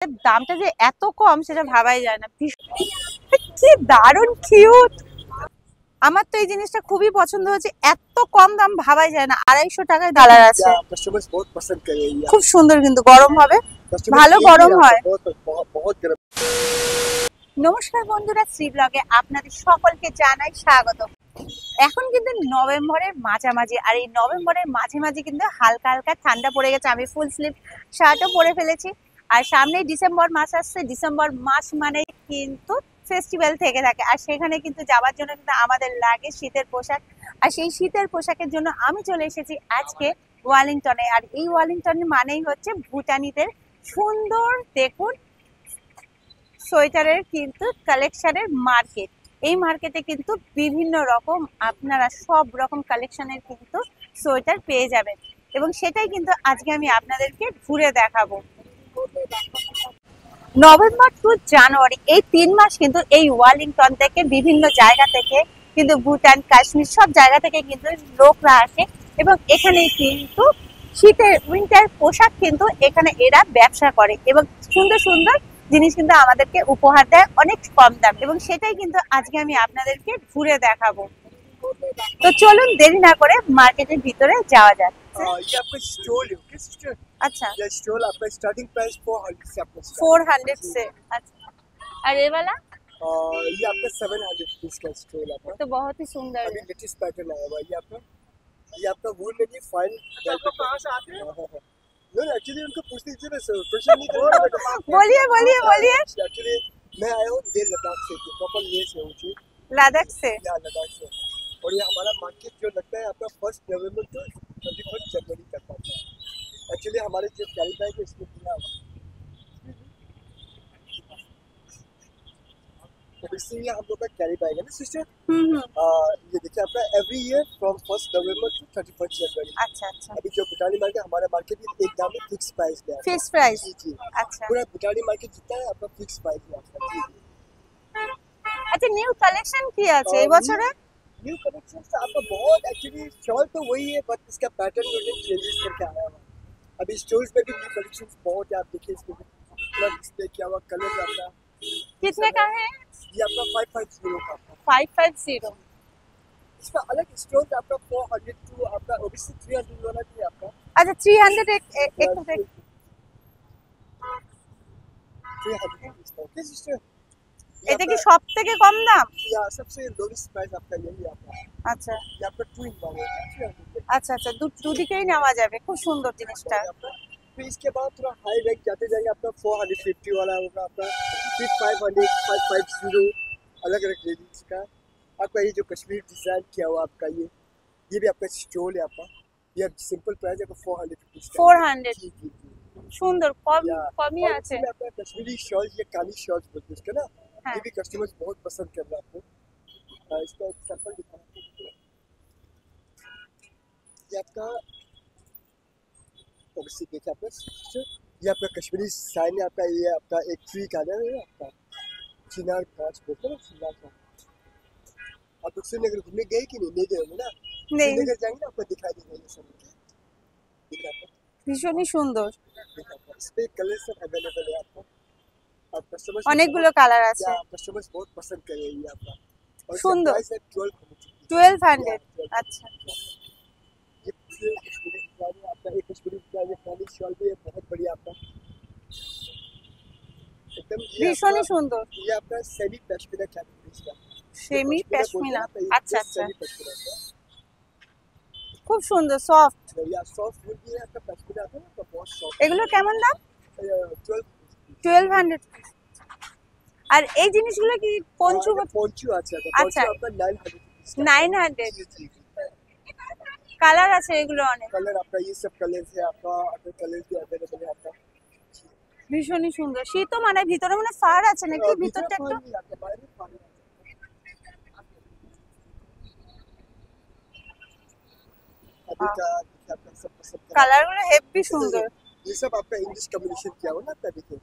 দামটা যে এত কম সেটা ভাবাই যায় না। কি দারুণ কিউট! আমার তো এই জিনিসটা খুবই পছন্দ হয়েছে। এত কম দাম ভাবাই যায় না। 250 টাকায় কালার আছে। খুব সুন্দর, কিন্তু গরম হবে, ভালো গরম হয়। নমস্কার বন্ধুরা, শ্রী ব্লগে আপনাদের সকলকে জানাই স্বাগত। এখন কিন্তু নভেম্বরের মাঝামাঝি, আর এই নভেম্বরের মাঝামাঝি কিন্তু হালকা হালকা ঠান্ডা পড়ে গেছে। আমি ফুল স্লিভ শার্টও পরে ফেলেছি। আর সামনেই ডিসেম্বর মাস আসছে। ডিসেম্বর মাস মানে কিন্তু ফেস্টিভ্যাল থেকে থাকে, আর সেখানে কিন্তু যাওয়ার জন্য কিন্তু আমাদের লাগে শীতের পোশাক। আর সেই শীতের পোশাকের জন্য আমি চলে এসেছি আজকে ওয়েলিংটনে। আর এই ওয়েলিংটন মানেই হচ্ছে ভুটানিদের সুন্দর দেখুন সোয়েটারের কিন্তু কালেকশনের মার্কেট। এই মার্কেটে কিন্তু বিভিন্ন রকম আপনারা সব রকম কালেকশনের কিন্তু সোয়েটার পেয়ে যাবেন, এবং সেটাই কিন্তু আজকে আমি আপনাদেরকে ঘুরে দেখাবো। নভেম্বর টু জানুয়ারি এই 3 মাস কিন্তু এই ওয়েলিংটন থেকে বিভিন্ন জায়গা থেকে কিন্তু ভুটান, কাশ্মীর সব জায়গা থেকে কিন্তু লোকরা আসে, এবং এখানে কিন্তু শীতের উইন্টার পোশাক কিন্তু এখানে এরা ব্যবসা করে, এবং সুন্দর সুন্দর জিনিস কিন্তু আমাদেরকে উপহার দেয় অনেক কম দাম, এবং সেটাই কিন্তু আজকে আমি আপনাদেরকে ঘুরে দেখাবো। তো চলুন দেরি না করে মার্কেটের ভিতরে যাওয়া যাক। ये आपका स्टोल है, ओके सिस्टर? अच्छा, ये स्टोल आपका स्टार्टिंग प्राइस 400 से आपका 400 से। अच्छा, और ये वाला ये आपका 700 रुपीज का स्टोल आपका। तो बहुत ही सुंदर अभी है। लेटेस्ट पैटर्न आया हुआ है ये आपका वूल में भी फाइन। आपको कहां से आते हैं? नो एक्चुअली उनको पूछ लीजिए ना, सर क्वेश्चन नहीं करेंगे। बोलिए बोलिए बोलिए। एक्चुअली मैं आया हूं लेह लद्दाख से, प्रॉपर लेह से हूं जी। लद्दाख से? या लद्दाख से। और ये हमारा मार्केट जो लगता है आपका 1 नवंबर टू 21 जनवरी तक आता है। एक्चुअली हमारे जो कैरी बैग है इसमें दिया हुआ इसलिए हम लोग का कैरी बैग है ना सिस्टर। ये देखिए आपका every year from 1 November to 31 January. अच्छा अच्छा। अभी जो भूटानी मार्केट हमारा मार्केट में एक दाम में फिक्स प्राइस है। Fix price? जी। अच्छा पूरा भूटानी मार्केट जितना है आपका फिक्स प्राइस है आपका। जी। अच्छा, নিউ কালেকশন কি আছে এই বছরে? न्यू कलेक्शन आपका बहुत एक्चुअली शॉल तो वही है, बट इसका पैटर्न जो है चेंजेस करके आया हुआ है। अभी स्टोर्स में भी न्यू कलेक्शंस बहुत है, आप देखिए इसमें पूरा डिस्प्ले किया हुआ कलर आपका। कितने का है? ये आपका 550 का आपका। 550। इसका अलग स्टोर आपका 400 टू आपका ओबीसी 300 वाला भी है आपका। अच्छा 300 एक 300 ओके सिस्टर। এটা কি সব থেকে কম দাম? या सबसे लोवेस्ट प्राइस आपका यही आता है। আচ্ছা ये आपका 2 इन 1 है। আচ্ছা আচ্ছা, দুদিকেই নেওয়া যাবে। খুব সুন্দর জিনিসটা। फिर इसके बाद थोड़ा हाई रेंज जाते जाएंगे आपका 450 वाला होगा आपका, फिर 500 550 अलग अलग रेंज का आपका। ये जो कश्मीर डिजाइन किया हुआ आपका ये भी आपका स्टोल है आपका। ये सिंपल प्राइस है 400 रुपीस। 400 जी जी जी। সুন্দর, কমই और আছে। इसमें आपका कश्मीरी शॉल, ये काली शॉल बोलते हैं इसका ना। हाँ। ये भी कस्टमर्स बहुत पसंद कर रहे हैं आपको। इसका एक सैंपल दिखाना ये आपका ओबीसी देखिए आपका। ये आपका कश्मीरी साइन है आपका। ये आपका एक ट्री का है आपका, चिनार कांच बोलते हैं ना, चिनार कांच। आप लोग श्रीनगर घूमने गए कि नहीं गए होंगे ना? नहीं। श्रीनगर जाएंगे ना आपको दिखाई देगा ये सब। देखिए आपका ভীষণই সুন্দর। इस पे कलर सब अवेलेबल है आपको। आप कस्टमर्स অনেকগুলো কালার আছে। कस्टमर्स बहुत पसंद करेंगे आपका। और सुंदर। प्राइस है 1200। अच्छा ये कश्मीरी आपका एक कश्मीरी ये काली शॉल भी है, बहुत बढ़िया आपका एकदम। ভীষণই সুন্দর। ये आपका सेमी पश्मीना कैटेगरी का। সেমি পশমিনা। আচ্ছা আচ্ছা, सेमी पश्मीना का। খুব সুন্দর, সফট। या सॉफ्ट वुल भी है आपका पश्मीना आता है ना, तो बहुत सॉफ्ट। এগুলো কেমন দাম? 1200। আর এই জিনিসগুলো কি পঞ্চু? পঞ্চু আছে আচ্ছা। পঞ্চু আপনার 900 900। जी जी। কালার আছে এগুলো অনেক। कलर आपका ये सब कलर है आपका, अदर कलर भी अवेलेबल है आपका। ভীষণই সুন্দর। শীতও মানে ভিতরে মানে ফার আছে নাকি? ভিতরটা একটু কালার গুলো হেভি সুন্দর। ये सब आपका इंग्लिश कम्युनिकेशन किया हुआ ना आपका। देखिए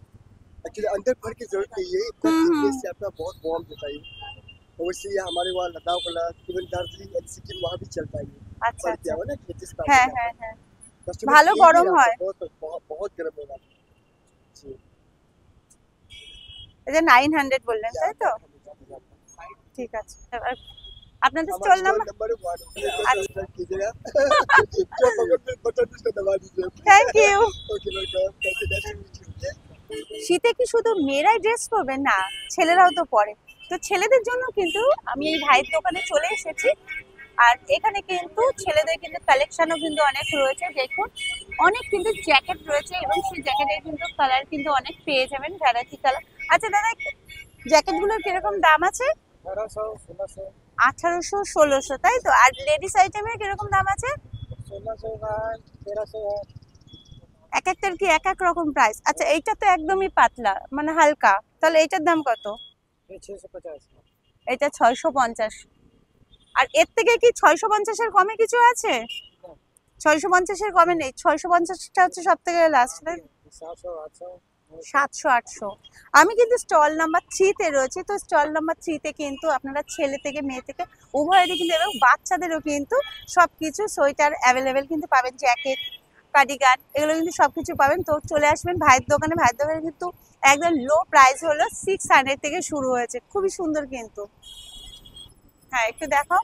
एक्चुअली अंदर भर की जरूरत नहीं है, से आपका बहुत वार्म देता है। और वैसे ये हमारे वहाँ लद्दाख वाला इवन दार्जिलिंग एंड सिक्किम वहाँ भी चलता है। अच्छा किया हुआ ना लेटेस्ट হ্যাঁ হ্যাঁ হ্যাঁ, ভালো গরম হয়। बहुत बहुत बहुत गर्म होगा। এটা 900 বললেন তাই তো? ঠিক আছে। এবার আপনাদের স্টল নাম্বার। नंबर 1 कीजिएगा जो पकड़ में बटन उसको दबा दीजिए thank you. Okay welcome thank you nice to meet you শীতে কি শুধু মেয়েরাই ড্রেস পরবে? না, ছেলেরাও তো পরে। তো ছেলেদের জন্য কিন্তু আমি এই ভাইয়ের দোকানে চলে এসেছি। আর এখানে কিন্তু ছেলেদের কিন্তু কালেকশনও কিন্তু অনেক রয়েছে। দেখুন অনেক কিন্তু জ্যাকেট রয়েছে এবং সেই জ্যাকেটের কিন্তু কালার কিন্তু অনেক পেয়ে যাবেন, ভ্যারাইটি কালার। আচ্ছা দাদা, জ্যাকেটগুলোর কিরকম দাম আছে? 1800 1600 তাই তো? আর লেডিস আইটেমের কিরকম দাম আছে? 1600 का 1300 है এক একটার কি এক এক রকম প্রাইস? আচ্ছা এইটা তো একদমই পাতলা মানে হালকা, তাহলে এইটার দাম কত? ये 650 এটা 650। আর এর থেকে কি 650 এর কমে কিছু আছে? 650 এর কমে নেই, 650টা হচ্ছে সব থেকে লাস্ট। 700 800 700 800। আমি কিন্তু স্টল নাম্বার 3 তে রয়েছি। তো স্টল নাম্বার 3 তে কিন্তু আপনারা ছেলে থেকে মেয়ে থেকে উভয়েরই কিন্তু এবং বাচ্চাদেরও কিন্তু সবকিছু সোয়েটার অ্যাভেলেবেল কিন্তু পাবেন, জ্যাকেট কার্ডিগান এগুলো কিন্তু সবকিছু পাবেন। তো চলে আসবেন ভাইয়ের দোকানে। ভাইয়ের দোকানে কিন্তু একদম লো প্রাইস হলো 600 থেকে শুরু হয়েছে, খুবই সুন্দর কিন্তু। হ্যাঁ একটু দেখো।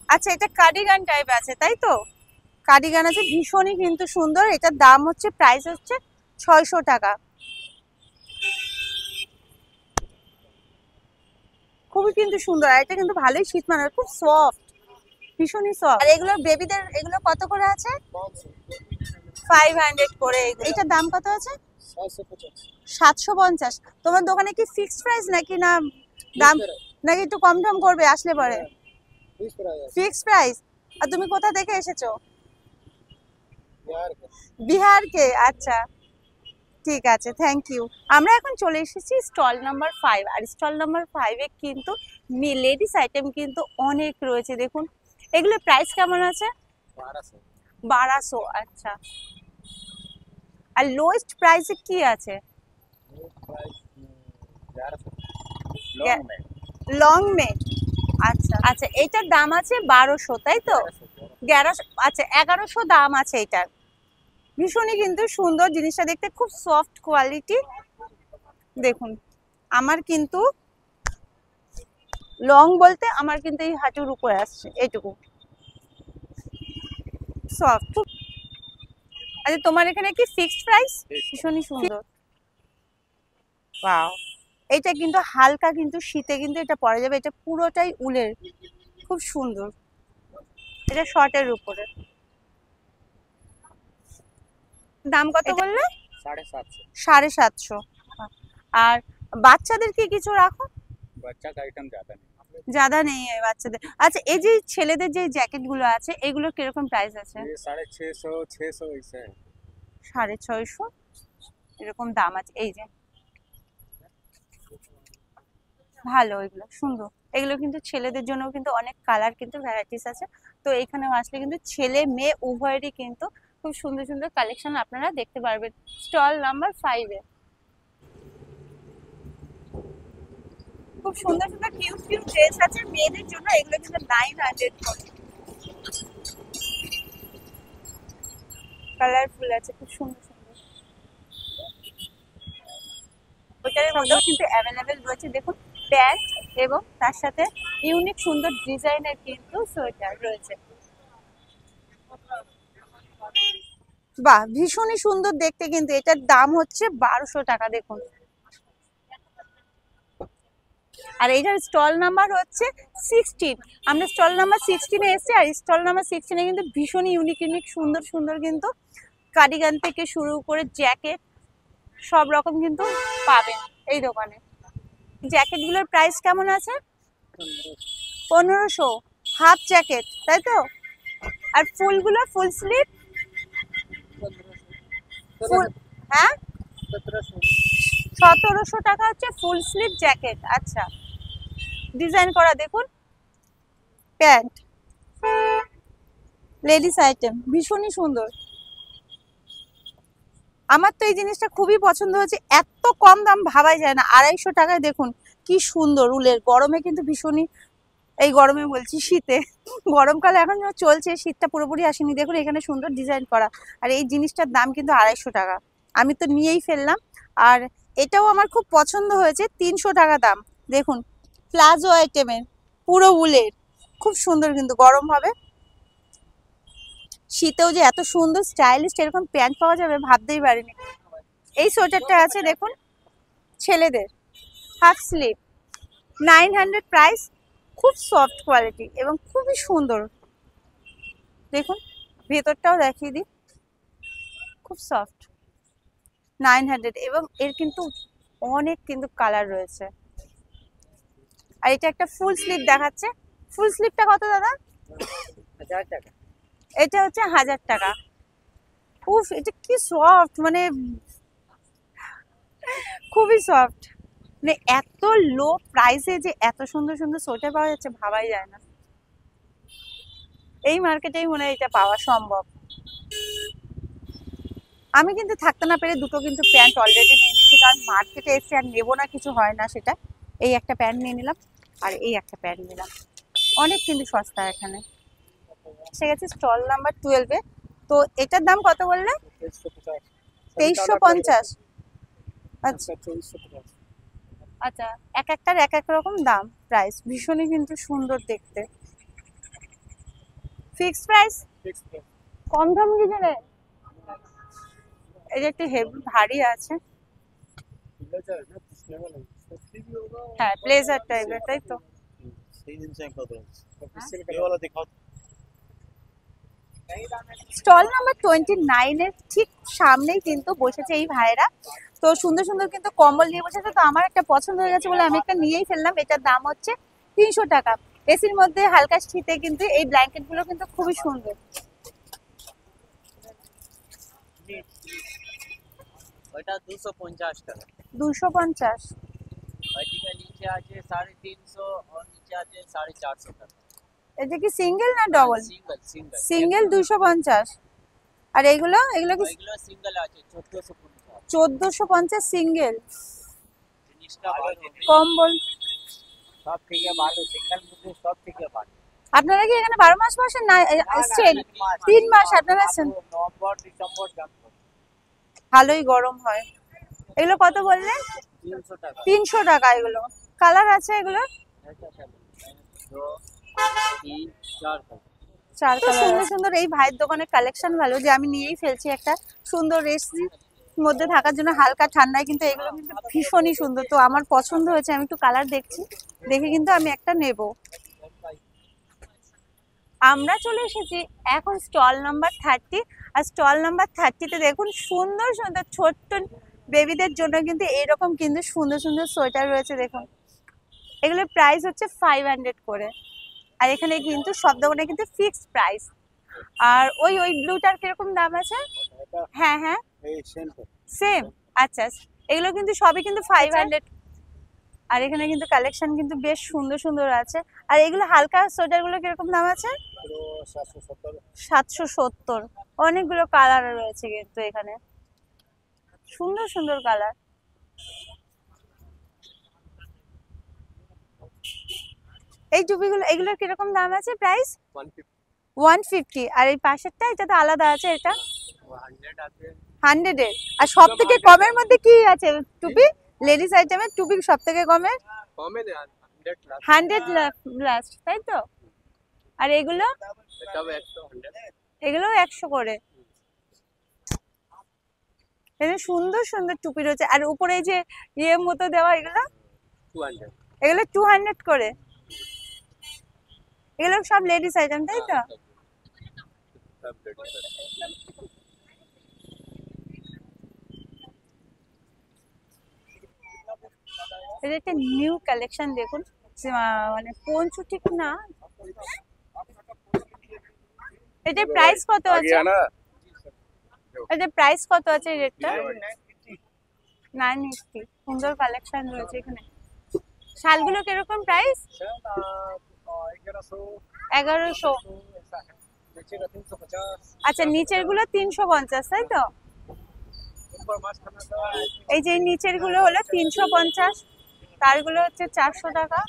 আচ্ছা এটা কার্ডিগান টাইপ আছে তাই তো? কার্ডিগান আছে, ভীষণই কিন্তু সুন্দর। এটার দাম হচ্ছে প্রাইস হচ্ছে 600 টাকা। খুবই কিন্তু সুন্দর, আর এটা কিন্তু ভালোই শীত মানাবে, খুব সফট, ভীষণই সফট। আর এগুলো বেবিদের এগুলো কত করে আছে? 500 করে। এটার দাম কত আছে? 750। তোমার দোকানে কি ফিক্সড প্রাইস নাকি না দাম নাকি একটু কম টম করবে আসলে পরে? Fixed price. আর তুমি কোথা থেকে এসেছো? বিহার কে? আচ্ছা ঠিক আছে, থ্যাংক ইউ। আমরা এখন চলে এসেছি স্টল নাম্বার 5। আর স্টল নাম্বার 5 এ কিন্তু লেডিস আইটেম কিন্তু অনেক রয়েছে। দেখুন এগুলোর প্রাইস কেমন আছে? 1200। আচ্ছা, আর লোয়েস্ট প্রাইসে কি আছে? Long may. আচ্ছা আচ্ছা, এইটার দাম আছে 1200 তাই তো? 1100। আচ্ছা 1100 দাম আছে এটার। ভীষণই কিন্তু সুন্দর জিনিসটা দেখতে, খুব সফট কোয়ালিটি। দেখুন আমার কিন্তু লং বলতে আমার কিন্তু এই হাঁটুর উপরে আসছে এইটুকু, সফট। আচ্ছা তোমার এখানে কি ফিক্সড প্রাইস? ভীষণই সুন্দর। ওয়াও, এটা কিন্তু হালকা কিন্তু শীতে কিন্তু এটা পরা যাবে। এটা পুরোটাই উলের, খুব সুন্দর। এটা শর্টের উপরে। দাম কত বললে? 750। আর বাচ্চাদের কি কিছু রাখো? बच्चा का आइटम ज्यादा नहीं ज्यादा নেই বাচ্চাদের। আচ্ছা এই যে ছেলেদের যে জ্যাকেট গুলো আছে এগুলো কিরকম প্রাইস আছে? ये 650 600 ऐसे है 650 এরকম দাম আছে। এই যে ভালো, এগুলো সুন্দর। এগুলো কিন্তু ছেলেদের জন্য কিন্তু অনেক কালার কিন্তু ভ্যারাইটিস আছে। তো এখানে আসলে কিন্তু ছেলে মেয়ে উভয়েরই কিন্তু খুব সুন্দর সুন্দর কালেকশন আপনারা দেখতে পারবেন স্টল নাম্বার 5 এ। খুব সুন্দর সুন্দর কিউট কিউট ড্রেস আছে মেয়েদের জন্য। এগুলো কিন্তু 900 করে। কালারফুল আছে, খুব সুন্দর সুন্দর। ওইটার মধ্যেও কিন্তু অ্যাভেলেবেল রয়েছে। দেখুন প্যান্ট এবং তার সাথে ইউনিক সুন্দর ডিজাইনের কিন্তু সোয়েটার রয়েছে। বাহ, ভীষণই সুন্দর দেখতে কিন্তু। এটার দাম হচ্ছে 1200 টাকা। দেখুন, আর এইটার স্টল নাম্বার হচ্ছে 16। আমরা স্টল নাম্বার 16 এ এসেছি। আর স্টল নাম্বার 16 এ কিন্তু ভীষণই ইউনিক ইউনিক সুন্দর সুন্দর কিন্তু কার্ডিগান থেকে শুরু করে জ্যাকেট সব রকম কিন্তু পাবেন এই দোকানে। জ্যাকেটগুলোর প্রাইস কেমন আছে? 1500 হাফ জ্যাকেট তাই তো? আর ফুলগুলো ফুল স্লিভ? ফুল, হ্যাঁ 1700 টাকা হচ্ছে ফুল স্লিভ জ্যাকেট। আচ্ছা, ডিজাইন করা দেখুন প্যান্ট, লেডিস আইটেম, ভীষণই সুন্দর। আমার তো এই জিনিসটা খুবই পছন্দ হয়েছে। এত কম দাম ভাবাই যায় না। 250 টাকায় দেখুন কি সুন্দর উলের। গরমে কিন্তু ভীষণই, এই গরমে বলছি শীতে, গরমকালে এখন চলছে, শীতটা পুরোপুরি আসেনি। দেখুন এখানে সুন্দর ডিজাইন করা। আর এই জিনিসটার দাম কিন্তু 250 টাকা। আমি তো নিয়েই ফেললাম। আর এটাও আমার খুব পছন্দ হয়েছে, 300 টাকা দাম। দেখুন প্লাজো আইটেমের, পুরো উলের, খুব সুন্দর, কিন্তু গরম হবে। শীতেও যে এত সুন্দর স্টাইলিশ এরকম প্যান্ট পাওয়া যাবে ভাবতেই পারিনি। এই সোয়েটারটা আছে দেখুন, ছেলেদের, হাফ স্লিভ, 900 প্রাইস। খুব সফট কোয়ালিটি এবং খুবই সুন্দর। দেখুন ভেতরটাও দেখিয়ে দিই, খুব সফট, 900। এবং এর কিন্তু অনেক কিন্তু কালার রয়েছে। আর এটা একটা ফুল স্লিভ দেখাচ্ছে। ফুল স্লিভটা কত দাদা? 1000 টাকা। এটা হচ্ছে 1000 টাকা। উফ, এটা কি সফট, মানে খুবই সফট। মানে এত লো প্রাইসে যে এত সুন্দর সুন্দর সোয়েটার পাওয়া যাচ্ছে ভাবাই যায় না। এই মার্কেটেই মনে হয় এটা পাওয়া সম্ভব। আমি কিন্তু থাকতে না পেরে দুটো কিন্তু প্যান্ট অলরেডি নিয়ে নিয়েছি, কারণ মার্কেটে এসে আর নেবো না কিছু হয় না সেটা। এই একটা প্যান্ট নিয়ে নিলাম আর এই একটা প্যান্ট নিলাম, অনেক কিন্তু সস্তা এখানে। এসে গেছি স্টল নাম্বার 12-এ। তো এটার দাম কত বললে? 2350। আচ্ছা আচ্ছা, এক একটার এক এক রকম দাম, প্রাইস ভীষণই কিন্তু সুন্দর দেখতে। ফিক্স প্রাইস, কম দাম কিছু নেই। এই যে একটু হেভি ভারী আছে, হ্যাঁ ব্লেজার টাইপের, তাই তো। স্টল নাম্বার 29-এর ঠিক সামনেই কিন্তু বসেছে এই ভাইয়েরা। তো সুন্দর সুন্দর কিন্তু কম্বল নিয়ে বসেছে। তো আমার একটা পছন্দ হয়ে গেছে বলে আমি একটা নিয়েই ফেললাম। এটার দাম হচ্ছে 300 টাকা। এসির মধ্যে হালকা শীতে কিন্তু এই ব্ল্যাঙ্কেট গুলো কিন্তু খুবই সুন্দর। ওটা 250 টাকা। 250। ওইদিকে নিচে আছে 350 আর নিচে আছে 450 টাকা। এটা কি সিঙ্গেল না ডবল? Single single. সিঙ্গেল 250। আর এগুলো এগুলো কি? এগুলো সিঙ্গেল আছে 1450। 1450 সিঙ্গেল। জিনিসটা ভালো, কম্বল সব থেকে ভালো, সিঙ্গেল মধ্যে সব থেকে ভালো। আপনারা কি এখানে 12 মাস বসেন না এসছেন? 3 মাস আপনারা আছেন। November December January. ভালোই গরম হয়। এগুলো কত বললেন? 300 টাকা। 300 টাকা। এগুলো কালার আছে, এগুলো दो तीन चार का। 4 কালার। সুন্দর সুন্দর এই ভাইয়ের দোকানের কালেকশন ভালো, যে আমি নিয়েই ফেলছি একটা সুন্দর এসি মধ্যে থাকার জন্য, হালকা ঠান্ডায় কিন্তু এগুলো কিন্তু ভীষণই সুন্দর। তো আমার পছন্দ হয়েছে, আমি একটু কালার দেখছি, দেখে কিন্তু আমি একটা নেব। আমরা চলে এসেছি এখন স্টল নাম্বার 30। আর স্টল নাম্বার 30-তে দেখুন সুন্দর সুন্দর ছোট্ট বেবিদের জন্য কিন্তু এরকম কিন্তু সুন্দর সুন্দর সোয়েটার রয়েছে। দেখুন এগুলোর প্রাইস হচ্ছে 500 করে। আর এখানে কিন্তু সব দোকানে কিন্তু ফিক্সড প্রাইস। আর ওই ওই ব্লুটার কিরকম দাম আছে? হ্যাঁ হ্যাঁ সেম। আচ্ছা, এগুলো কিন্তু সবই কিন্তু 500। আর এখানে কিন্তু কালেকশন কিন্তু বেশ সুন্দর সুন্দর আছে। আর এগুলো হালকা সোয়েটার গুলো কিরকম দাম আছে? 770। অনেকগুলো কালার রয়েছে কিন্তু এখানে, সুন্দর সুন্দর কালার। এই টুপিগুলো এগুলোর কিরকম দাম আছে প্রাইস? 150। আর এই পাশেরটা এটা তো আলাদা আছে, এটা 100 এর। আর সব থেকে কমের মধ্যে কি আছে টুপি? লেডিস আইটেমের টুপি সব থেকে কমের 100 লাস্ট, তাই তো। আর এগুলো এগুলো 100 করে। এখানে সুন্দর সুন্দর টুপি রয়েছে। আর উপরে এই যে ইয়ে মতো দেওয়া, এগুলো 200। এগুলো 200 করে। এগুলো সব লেডিস আইটেম, তাই তো। এটা একটা নিউ কালেকশন দেখুন, মানে পঞ্চু ঠিক না। এটার প্রাইস কত আছে? এটার প্রাইস কত আছে এই রেটটা? 980। সুন্দর কালেকশন রয়েছে এখানে। শালগুলো কিরকম প্রাইস? 1100। আচ্ছা, নিচের গুলো 350, তাই তো। এই যে নিচের গুলো হলো 350, তারগুলো হচ্ছে 400 টাকা।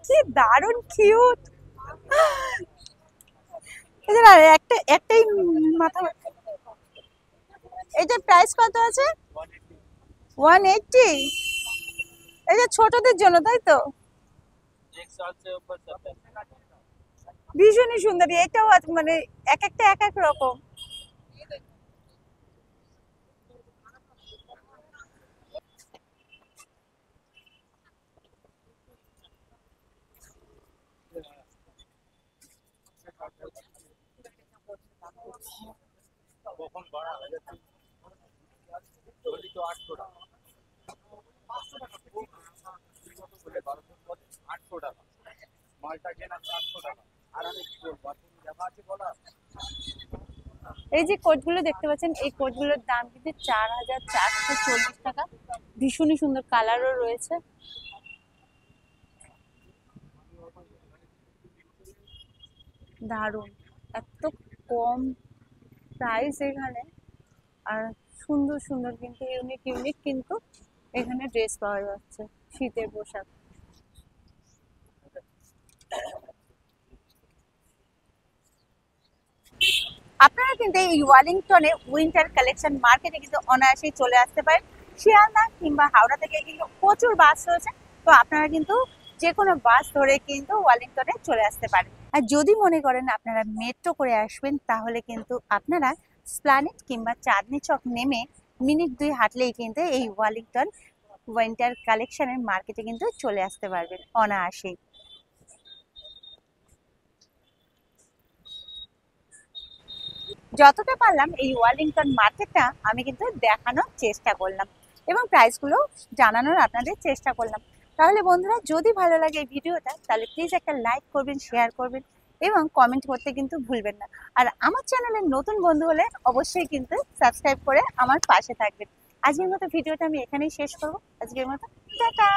কি দারুণ কিউট। এদের আর একটাই মাথা এটা প্রাইস কত আছে? 180। এটা ছোটদের জন্য তাই তো? 1 साल से ऊपर सब है। ভীষণই সুন্দর। এটাও মানে এক একটা এক এক রকম। কখন বাড়া হয়ে যাচ্ছে বলি তো 800 টাকা 800 টাকা মালটা কেনা 400 টাকা আর আমি কি বলবো আর তুমি দেখা আছে বলা এই যে কোটগুলো দেখতে পাচ্ছেন, এই কোটগুলোর দাম কিন্তু 4440 টাকা। ভীষণই সুন্দর, কালারও রয়েছে। দারুণ, এত কম প্রাইস এখানে, আর সুন্দর সুন্দর কিন্তু ইউনিক ইউনিক কিন্তু এখানে ড্রেস পাওয়া যাচ্ছে, শীতের পোশাক। আপনারা কিন্তু এই ওয়েলিংটনে উইন্টার কালেকশন মার্কেটে কিন্তু অনায়াসেই চলে আসতে পারেন। শিয়ালদা কিংবা হাওড়া থেকে কিন্তু প্রচুর বাস রয়েছে, তো আপনারা কিন্তু যে কোনো বাস ধরে কিন্তু ওয়েলিংটনে চলে আসতে পারেন। আর যদি মনে করেন আপনারা মেট্রো করে আসবেন, তাহলে কিন্তু আপনারা স্প্ল্যানেড কিংবা চাঁদনি চক নেমে মিনিট 2 হাঁটলেই কিন্তু এই ওয়েলিংটন উইন্টার কালেকশনের মার্কেটে কিন্তু চলে আসতে পারবেন অনায়াসেই। যতটা পারলাম এই ওয়েলিংটন মার্কেটটা আমি কিন্তু দেখানোর চেষ্টা করলাম এবং প্রাইসগুলো জানানোর আপনাদের চেষ্টা করলাম। তাহলে বন্ধুরা, যদি ভালো লাগে এই ভিডিওটা, তাহলে প্লিজ একটা লাইক করবেন, শেয়ার করবেন এবং কমেন্ট করতে কিন্তু ভুলবেন না। আর আমার চ্যানেলের নতুন বন্ধু হলে অবশ্যই কিন্তু সাবস্ক্রাইব করে আমার পাশে থাকবেন। আজকের মতো ভিডিওটা আমি এখানেই শেষ করবো। আজকের মতো টাটা।